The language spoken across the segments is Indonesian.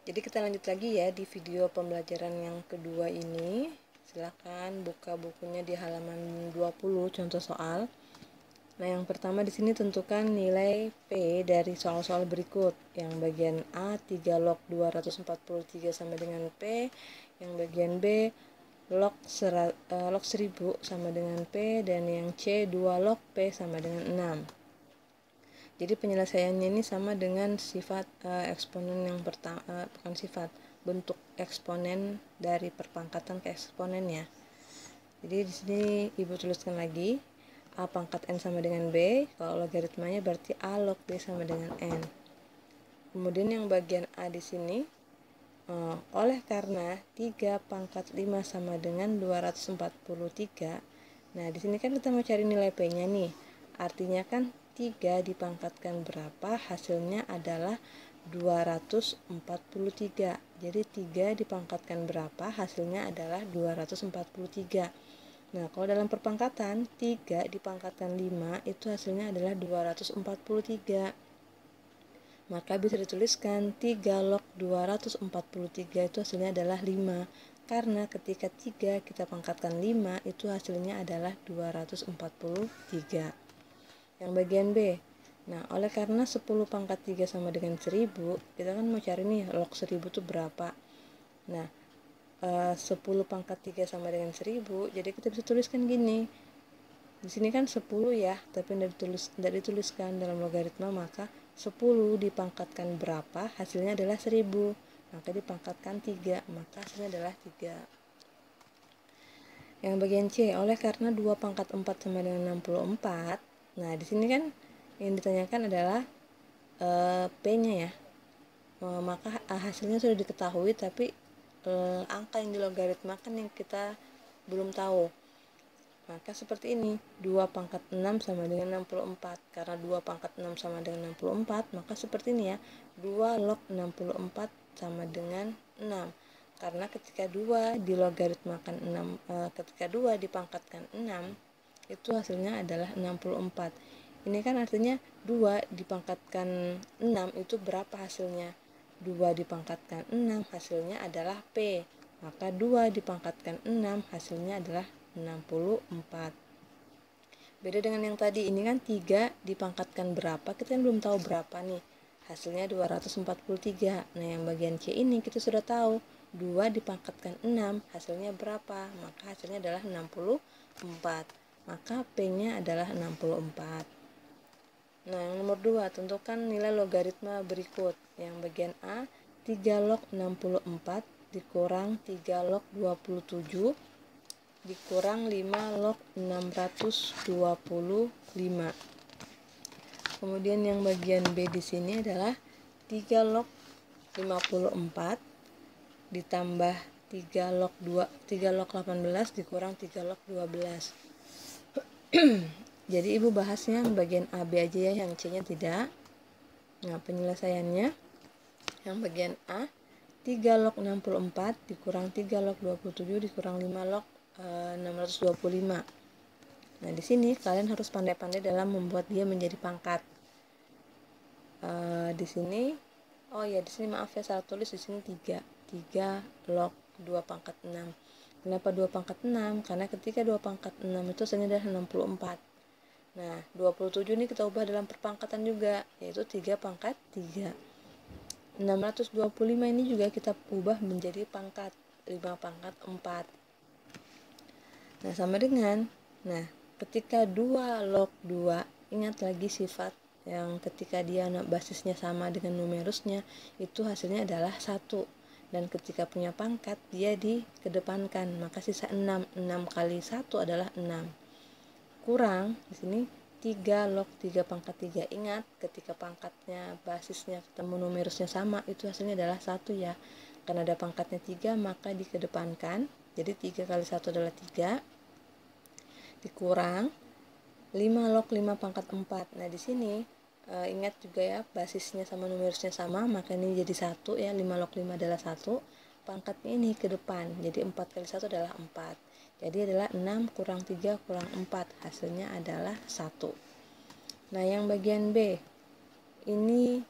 Jadi kita lanjut lagi ya di video pembelajaran yang kedua ini. Silahkan buka bukunya di halaman 20 contoh soal. Nah, yang pertama di sini tentukan nilai P dari soal-soal berikut. Yang bagian A 3 log 243 sama dengan P, yang bagian B log 1000 sama dengan P, dan yang C 2 log P sama dengan 6. Jadi penyelesaiannya ini sama dengan sifat eksponen yang pertama, bukan sifat, bentuk eksponen dari perpangkatan ke eksponen ya. Jadi di sini Ibu tuliskan lagi A pangkat N sama dengan B, kalau logaritmanya berarti A log B sama dengan N. Kemudian yang bagian A di sini, oleh karena 3 pangkat 5 sama dengan 243, nah di sini kan kita mau cari nilai P-nya nih. Artinya kan 3 dipangkatkan berapa, hasilnya adalah 243. Jadi 3 dipangkatkan berapa, hasilnya adalah 243. Nah, kalau dalam perpangkatan 3 dipangkatkan 5 itu hasilnya adalah 243. Maka bisa dituliskan 3 log 243 itu hasilnya adalah 5. Karena ketika 3 kita pangkatkan 5 itu hasilnya adalah 243. Yang bagian B. Nah, oleh karena 10 pangkat 3 sama dengan 1000, kita kan mau cari nih log 1000 itu berapa. Nah, 10 pangkat 3 sama dengan 1000, jadi kita bisa tuliskan gini. Di sini kan 10 ya, tapi tidak dituliskan dalam logaritma, maka 10 dipangkatkan berapa, hasilnya adalah 1000. Maka dipangkatkan 3, maka hasilnya adalah 3. Yang bagian C, oleh karena 2 pangkat 4 sama dengan 64. Nah, di sini kan yang ditanyakan adalah P-nya ya. Maka hasilnya sudah diketahui, tapi angka yang dilogaritmakan yang kita belum tahu. Maka seperti ini, 2 pangkat 6 sama dengan 64. Karena 2 pangkat 6 sama dengan 64, maka seperti ini ya, 2 log 64 sama dengan 6. Karena ketika 2 dilogaritmakan 6, ketika 2 dipangkatkan 6, itu hasilnya adalah 64. Ini kan artinya 2 dipangkatkan 6 itu berapa hasilnya? 2 dipangkatkan 6 hasilnya adalah P. Maka 2 dipangkatkan 6 hasilnya adalah 64. Beda dengan yang tadi, ini kan 3 dipangkatkan berapa, kita kan belum tahu berapa nih. Hasilnya 243. Nah, yang bagian C ini kita sudah tahu 2 dipangkatkan 6 hasilnya berapa, maka hasilnya adalah 64. Maka P-nya adalah 64. Nah, yang nomor 2, tentukan nilai logaritma berikut. Yang bagian A, 3 log 64 dikurang 3 log 27 dikurang 5 log 625. Kemudian yang bagian B di sini adalah 3 log 54 ditambah 3 log 18 dikurang 3 log 12. Jadi Ibu bahasnya bagian A, B aja ya, yang C-nya tidak. Nah, penyelesaiannya yang bagian A, 3 log 64 dikurang 3 log 27 dikurang 5 log 625. Nah, di sini kalian harus pandai-pandai dalam membuat dia menjadi pangkat. Di sini, di sini maaf ya, salah tulis di sini 3 log 2 pangkat 6. Kenapa 2 pangkat 6? Karena ketika 2 pangkat 6 itu hasilnya adalah 64. Nah, 27 ini kita ubah dalam perpangkatan juga, yaitu 3 pangkat 3. 625 ini juga kita ubah menjadi pangkat 5 pangkat 4. Nah, sama dengan, ketika 2 log 2, ingat lagi sifat yang ketika dia basisnya sama dengan numerusnya, itu hasilnya adalah 1. Dan ketika punya pangkat, dia dikedepankan, maka sisa 6. 6 kali 1 adalah 6. Kurang, di sini 3 log 3 pangkat 3. Ingat, ketika pangkatnya, basisnya ketemu numerusnya sama, itu hasilnya adalah 1 ya. Karena ada pangkatnya 3, maka dikedepankan. Jadi 3 kali 1 adalah 3. Dikurang 5 log 5 pangkat 4. Nah, di sini ingat juga ya, basisnya sama numerusnya sama, maka ini jadi 1 ya. 5 log 5 adalah 1. Pangkatnya ini ke depan, jadi 4 kali 1 adalah 4. Jadi adalah 6 kurang 3 kurang 4, hasilnya adalah 1. Nah, yang bagian B, ini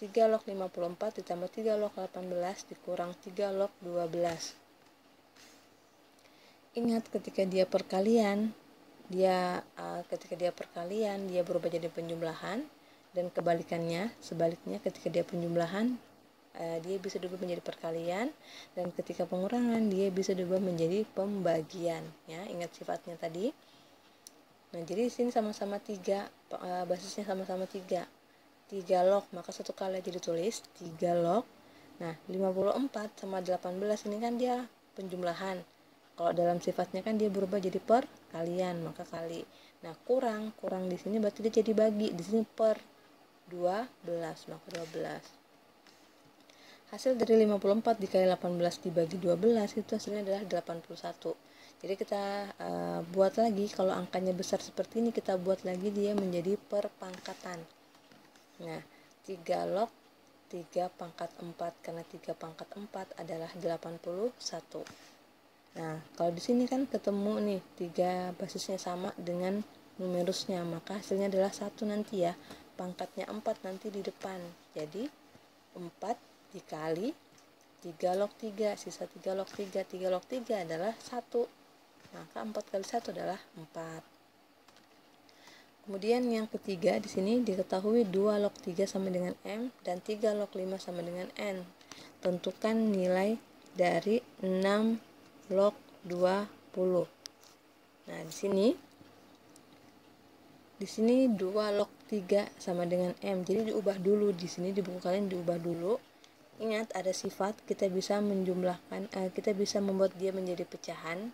3 log 54 ditambah 3 log 18 dikurang 3 log 12. Ingat ketika dia perkalian, dia berubah jadi penjumlahan, dan sebaliknya ketika dia penjumlahan dia bisa diubah menjadi perkalian, dan ketika pengurangan dia bisa diubah menjadi pembagian ya. Ingat sifatnya tadi. Nah, jadi di sini sama-sama 3, basisnya sama-sama 3 log, maka satu kali aja ditulis 3 log. Nah, 54 sama 18 ini kan dia penjumlahan. Kalau dalam sifatnya kan dia berubah jadi perkalian, maka kali. Nah, kurang di sini berarti dia jadi bagi. Di sini per 12, maka 12. Hasil dari 54 dikali 18 dibagi 12 itu hasilnya adalah 81. Jadi kita buat lagi, kalau angkanya besar seperti ini kita buat lagi dia menjadi perpangkatan. Nah, 3 log 3 pangkat 4, karena 3 pangkat 4 adalah 81. Nah, kalau di sini kan ketemu nih 3 basisnya sama dengan numerusnya, maka hasilnya adalah 1 nanti ya. Pangkatnya 4 nanti di depan. Jadi 4 dikali 3 log 3, sisa 3 log 3. 3 log 3 adalah 1. Maka 4 kali 1 adalah 4. Kemudian yang ketiga, di sini diketahui 2 log 3 sama dengan M dan 3 log 5 sama dengan N. Tentukan nilai dari 6 log 20. Nah, di sini 2 log 3 sama dengan M. Jadi diubah dulu, di sini di buku kalian diubah dulu. Ingat ada sifat, kita bisa menjumlahkan, kita bisa membuat dia menjadi pecahan.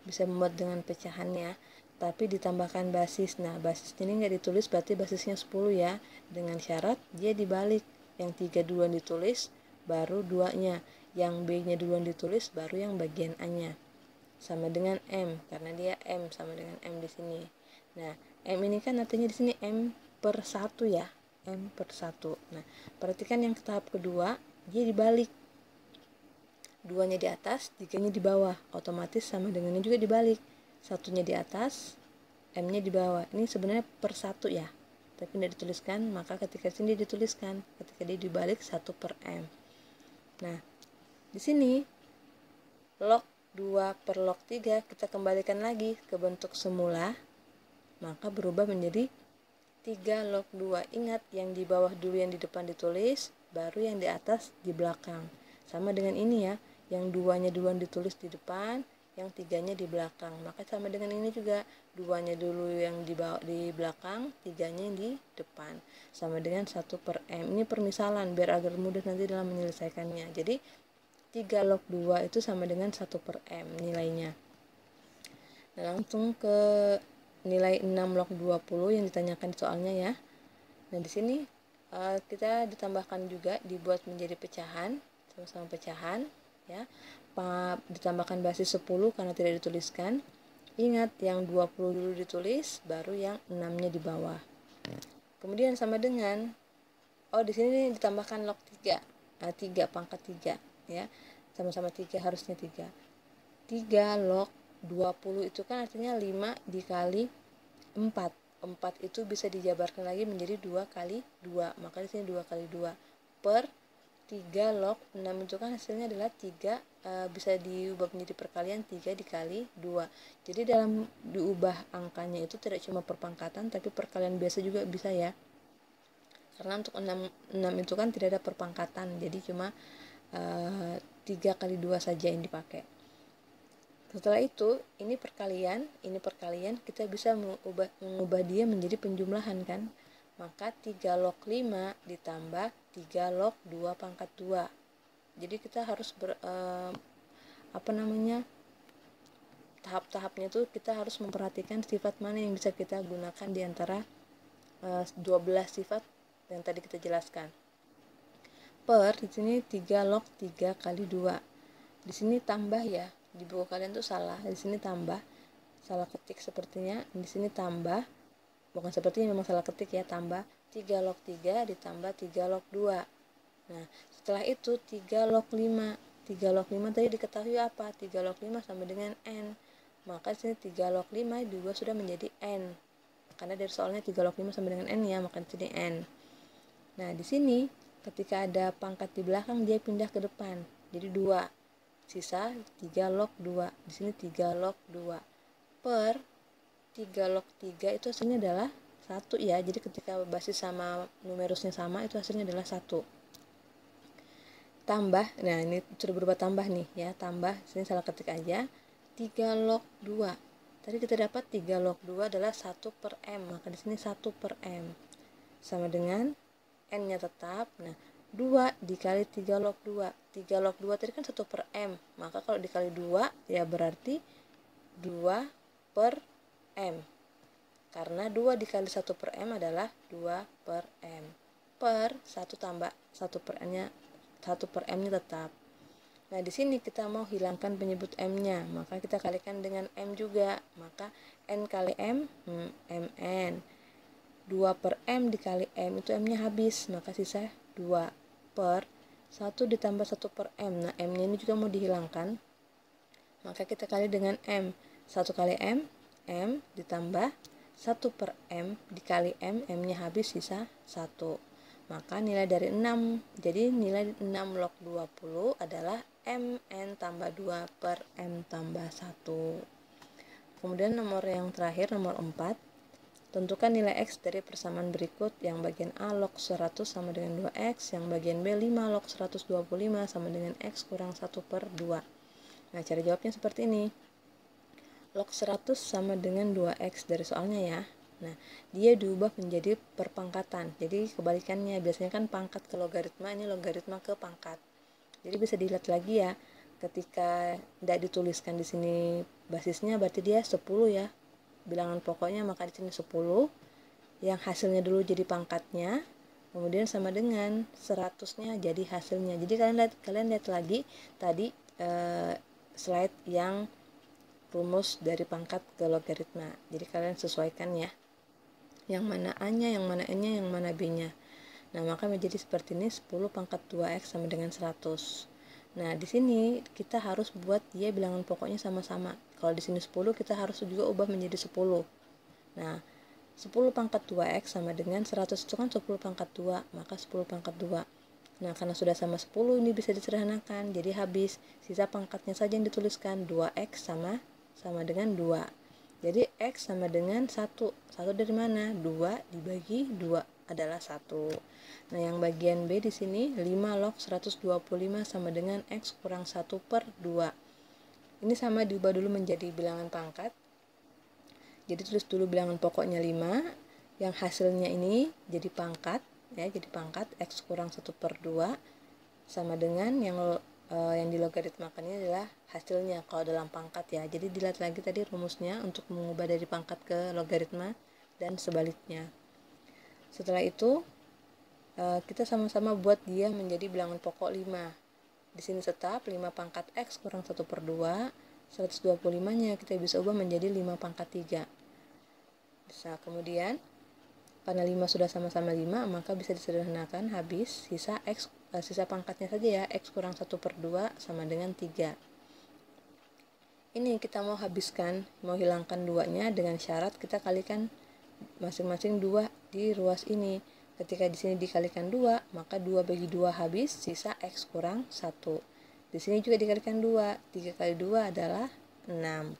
Bisa membuat dengan pecahannya, tapi ditambahkan basis. Nah, basis ini nggak ditulis, berarti basisnya 10 ya. Dengan syarat dia dibalik, yang 3 duluan ditulis baru 2-nya, yang B-nya duluan ditulis baru yang bagian A-nya. Sama dengan M, karena dia M sama dengan M di sini. Nah, M ini kan artinya di sini M per 1 ya, M per 1. Nah, perhatikan yang tahap kedua, dia dibalik. 2-nya di atas, 3-nya di bawah, otomatis sama dengannya juga dibalik. 1-nya di atas, M-nya di bawah. Ini sebenarnya per 1 ya, tapi tidak dituliskan, maka ketika sini dituliskan, ketika dia dibalik 1 per M. Nah, di sini log 2 per log 3 kita kembalikan lagi ke bentuk semula, maka berubah menjadi 3 log 2. Ingat, yang di bawah dulu yang di depan ditulis, baru yang di atas di belakang. Sama dengan ini ya, yang 2-nya duluan ditulis di depan, yang 3-nya di belakang. Maka sama dengan ini juga, 2-nya dulu yang di belakang, 3-nya yang di depan. Sama dengan 1 per M. Ini permisalan biar agar mudah nanti dalam menyelesaikannya. Jadi 3 log 2 itu sama dengan 1 per M nilainya. Nah, langsung ke nilai 6 log 20 yang ditanyakan di soalnya ya. Nah, di sini kita ditambahkan juga, dibuat menjadi pecahan, sama-sama pecahan ya. Ditambahkan basis 10 karena tidak dituliskan. Ingat, yang 20 dulu ditulis, baru yang 6-nya di bawah. Kemudian sama dengan di sini ditambahkan log 3. 3 pangkat 3 ya. Sama-sama 3, harusnya 3. 3 log 20 itu kan artinya 5 dikali 4. 4 itu bisa dijabarkan lagi menjadi 2 kali 2. Maka di sini 2 kali 2 per 3 log 6 itu kan hasilnya adalah 3, bisa diubah menjadi perkalian 3 dikali 2. Jadi dalam diubah angkanya itu tidak cuma perpangkatan, tapi perkalian biasa juga bisa ya. Karena untuk 6 itu kan tidak ada perpangkatan, jadi cuma 3 kali 2 saja yang dipakai. Setelah itu, ini perkalian, kita bisa mengubah dia menjadi penjumlahan kan. Maka 3 log 5 ditambah 3 log 2 pangkat 2. Jadi kita harus tahap-tahapnya tuh kita harus memperhatikan sifat mana yang bisa kita gunakan di antara 12 sifat yang tadi kita jelaskan. Per di sini 3 log 3 kali 2. Di sini tambah ya. Di buku kalian tuh salah. Di sini tambah. Salah ketik sepertinya. Di sini tambah. Bukan sepertinya, memang salah ketik ya, tambah 3 log 3 ditambah 3 log 2. Nah, setelah itu 3 log 5. 3 log 5 tadi diketahui apa? 3 log 5 sama dengan N. Maka di sini 3 log 5 juga sudah menjadi N. Karena dari soalnya 3 log 5 sama dengan N ya, maka di sini N. Nah, di sini ketika ada pangkat di belakang dia pindah ke depan. Jadi 2. Sisa 3 log 2. Di sini 3 log 2 per 3 log 3 itu hasilnya adalah 1 ya. Jadi ketika basis sama numerusnya sama itu hasilnya adalah 1. Tambah, nah ini sudah berubah tambah nih ya, tambah, sini salah ketik aja, 3 log 2. Tadi kita dapat 3 log 2 adalah 1 per M, maka di sini 1 per M. Sama dengan N-nya tetap, nah 2 dikali 3 log 2. 3 log 2 tadi kan 1 per M, maka kalau dikali 2 ya berarti 2 per M. Karena 2 dikali 1 per M adalah 2 per M. Per 1 tambah 1 per M-nya, 1 per M-nya tetap. Nah, di sini kita mau hilangkan penyebut M-nya, maka kita kalikan dengan M juga. Maka N kali M, MN. 2 per M dikali M, itu M-nya habis, maka sisa 2 per 1 ditambah 1 per M. Nah, M-nya ini juga mau dihilangkan, maka kita kali dengan M. 1 kali M, M ditambah 1 per M dikali M, M-nya habis, sisa 1. Maka nilai dari 6, jadi nilai 6 log 20 adalah MN tambah 2 per M tambah 1. Kemudian nomor yang terakhir, nomor 4. Tentukan nilai X dari persamaan berikut, yang bagian A log 100 sama dengan 2X, yang bagian B 5 log 125 sama dengan X kurang 1 per 2. Nah, cara jawabnya seperti ini. Log 100 sama dengan 2X dari soalnya ya. Nah, dia diubah menjadi perpangkatan. Jadi kebalikannya, biasanya kan pangkat ke logaritma, ini logaritma ke pangkat. Jadi bisa dilihat lagi ya, ketika tidak dituliskan di sini basisnya berarti dia 10 ya. Bilangan pokoknya, maka di sini 10. Yang hasilnya dulu jadi pangkatnya, kemudian sama dengan 100-nya jadi hasilnya. Jadi kalian lihat lagi tadi slide yang rumus dari pangkat ke logaritma. Jadi kalian sesuaikan ya. Yang mana A-nya, yang mana N-nya, yang mana B-nya. Nah, maka menjadi seperti ini, 10 pangkat 2X sama dengan 100. Nah, di sini kita harus buat dia bilangan pokoknya sama-sama. Kalau di sini 10, kita harus juga ubah menjadi 10. Nah, 10 pangkat 2X sama dengan 100 itu kan 10 pangkat 2, maka 10 pangkat 2. Nah, karena sudah sama 10, ini bisa disederhanakan. Jadi habis, sisa pangkatnya saja yang dituliskan, 2X sama dengan 2. Jadi X sama dengan 1. 1 dari mana? 2 dibagi 2 adalah 1. Nah, yang bagian B di sini 5 log 125 sama dengan X kurang 1 per 2. Ini sama diubah dulu menjadi bilangan pangkat. Jadi tulis dulu bilangan pokoknya 5. Yang hasilnya ini jadi pangkat ya, jadi pangkat X kurang 1 per 2 sama dengan yang dilogaritmakan ini adalah hasilnya kalau dalam pangkat ya. Jadi dilihat lagi tadi rumusnya untuk mengubah dari pangkat ke logaritma dan sebaliknya. Setelah itu kita sama-sama buat dia menjadi bilangan pokok 5. Di sini tetap 5 pangkat X kurang 1 per 2. 125-nya kita bisa ubah menjadi 5 pangkat 3. Bisa kemudian karena 5 sudah sama-sama 5, maka bisa disederhanakan, habis sisa pangkatnya saja ya, X kurang 1 per 2 sama dengan 3. Ini kita mau habiskan, mau hilangkan 2-nya dengan syarat kita kalikan masing-masing 2 di ruas ini. Ketika di sini dikalikan 2, maka 2 bagi 2 habis, sisa X kurang 1. Di sini juga dikalikan 2, 3 kali 2 adalah 6.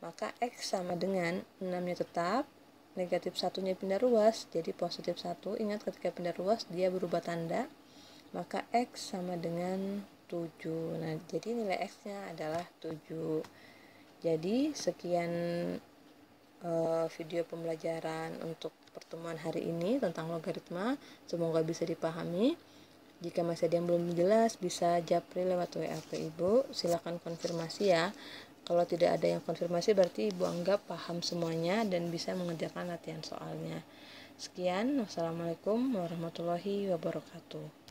Maka X sama dengan 6-nya tetap, negatif 1-nya pindah ruas, jadi positif 1. Ingat ketika pindah ruas dia berubah tanda, maka X sama dengan 7. Nah, jadi nilai X-nya adalah 7. Jadi sekian video pembelajaran untuk pertemuan hari ini tentang logaritma. Semoga bisa dipahami. Jika masih ada yang belum jelas, bisa japri lewat WA ke Ibu. Silakan konfirmasi ya. Kalau tidak ada yang konfirmasi berarti Ibu anggap paham semuanya dan bisa mengerjakan latihan soalnya. Sekian, wassalamualaikum warahmatullahi wabarakatuh.